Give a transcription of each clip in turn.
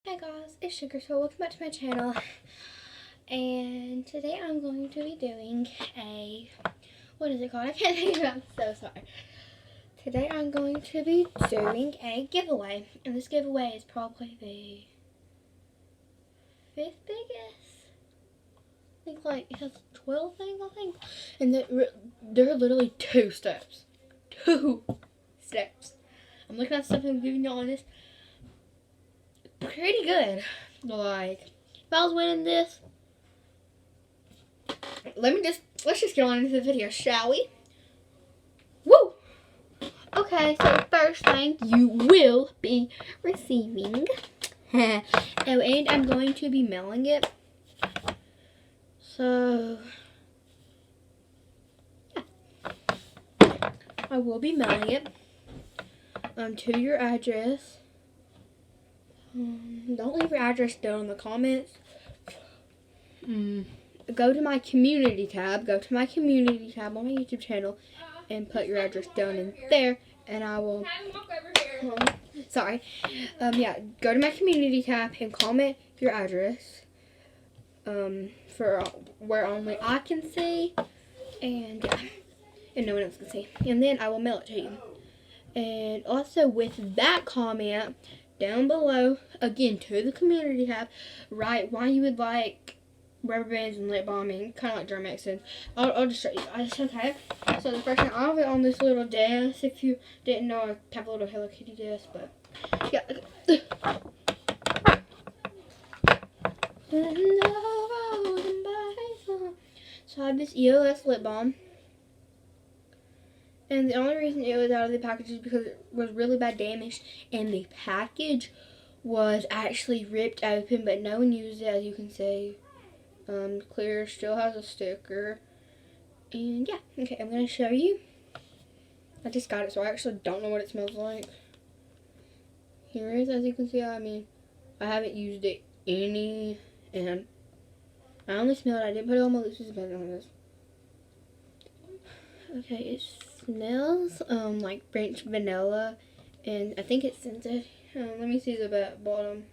Hey guys, it's Sugar Soul. Welcome back to my channel. And today I'm going to be doing what is it called? I can't think of it. I'm so sorry. Today I'm going to be doing a giveaway. And this giveaway is probably the 5th biggest. I think like it has 12 things, I think. And there are literally 2 steps. 2 steps. I'm looking at stuff and giving y'all this. Pretty good. Like, if I was winning this, let's just get on into the video, shall we? Woo! Okay, so the first thing you will be receiving, and I'm going to be mailing it. So, yeah. I will be mailing it to your address. Don't leave your address down in the comments. Go to my community tab. Go to my community tab on my YouTube channel and put your address down in there, and I will. Sorry. Yeah. Go to my community tab and comment your address. For where only I can see, and no one else can see. And then I will mail it to you. And also with that comment down below, again to the community tab, write why you would like rubber bands and lip balming, kind of like drum accents. I'll just show you guys. Okay. So the first thing, I have it on this little desk. If you didn't know, I have a little Hello Kitty desk, but yeah. So I have this EOS lip balm. And the only reason it was out of the package is because it was really bad damage, and the package was actually ripped open, but no one used it, as you can see. Clear, still has a sticker. And yeah, okay, I'm going to show you. I just got it, so I actually don't know what it smells like. Here it is, as you can see. I mean, I haven't used it any, and I only smelled it. I didn't put it on my lips, but on this. Okay, it smells like French vanilla, and I think it's scented. Let me see the bottom.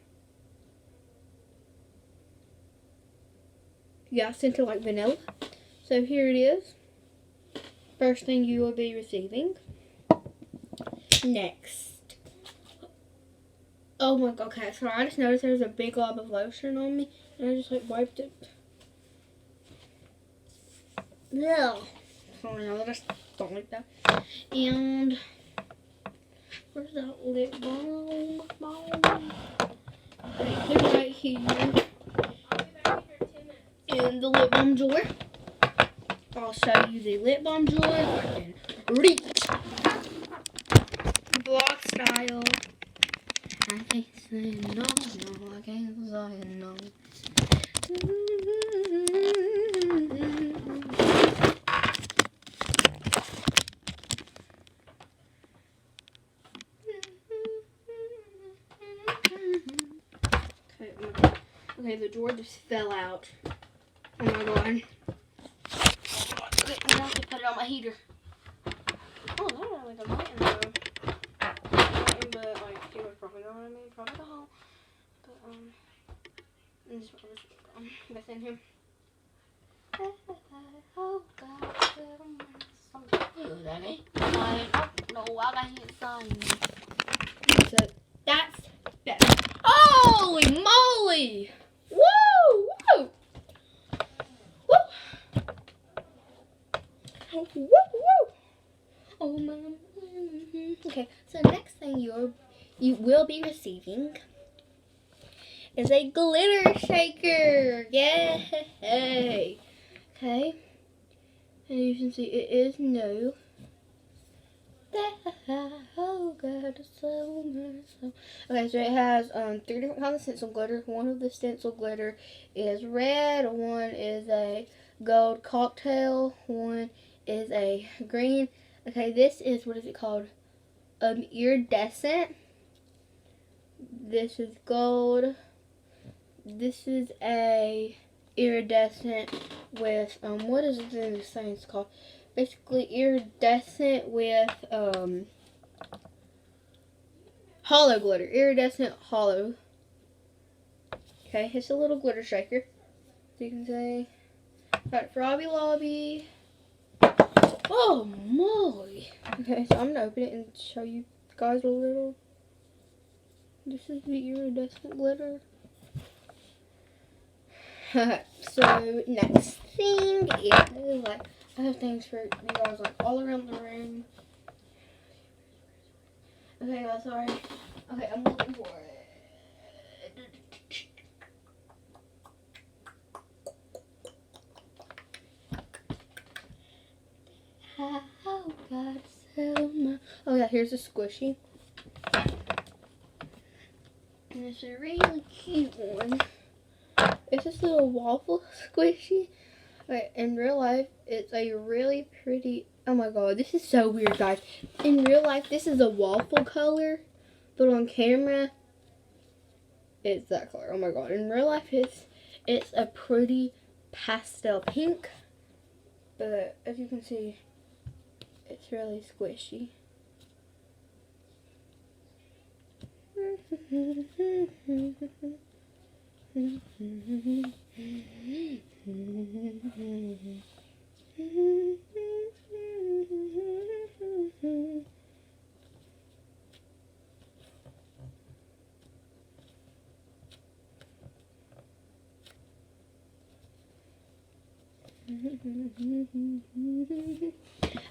Yeah, scented like vanilla. So here it is. First thing you will be receiving. Next. Oh my god, okay, so I just noticed there was a big glob of lotion on me, and I just like wiped it. Yeah. Sorry, I just don't like that. And where's that lip balm? Put it right here in the lip balm drawer. I'll show you the lip balm drawer. I can reach block style. I can't say no, I can't say no. Okay, the drawer just fell out. Oh my god. Okay, I'm gonna have to put it on my heater. Oh, that was like a lighting though. But like, it would probably know what I mean. Probably go home. But, and this one that's in here. Oh god, Daddy. No, I got hit sign. So, that's better. Holy moly! Woo! Woo! Woo! Woo! Woo! Oh my. Okay, so next thing you will be receiving is a glitter shaker. Yay! Okay, and you can see it is new. Oh god, it's so nice. Okay, so it has 3 different kinds of stencil glitter. One of the stencil glitter is red, one is a gold cocktail, one is a green. Okay, this is, what is it called? Iridescent. This is gold. This is a iridescent with what is this thing called? Basically iridescent with hollow glitter. Iridescent hollow Okay, it's a little glitter shaker. So you can say, got Frobby Lobby. Oh moly! Okay, so I'm gonna open it and show you guys a little. This is the iridescent glitter. So next thing is like I have things for you guys like all around the room. Okay, guys, sorry. Okay, I'm looking for it. Oh God, so much. Oh yeah, here's a squishy. And it's a really cute one. It's this little waffle squishy. Okay, in real life, it's a really pretty. Oh my God, this is so weird, guys. In real life, this is a waffle color, but on camera, it's that color. Oh my God. In real life, it's a pretty pastel pink, but as you can see, it's really squishy.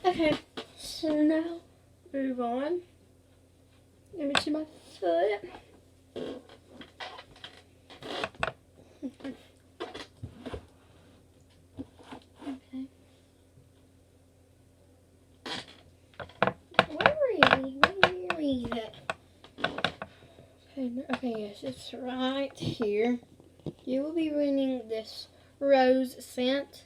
Okay, so now move on. Let me see my foot. Okay. Where is it? Okay, yes, it's right here. You will be running this rose scent.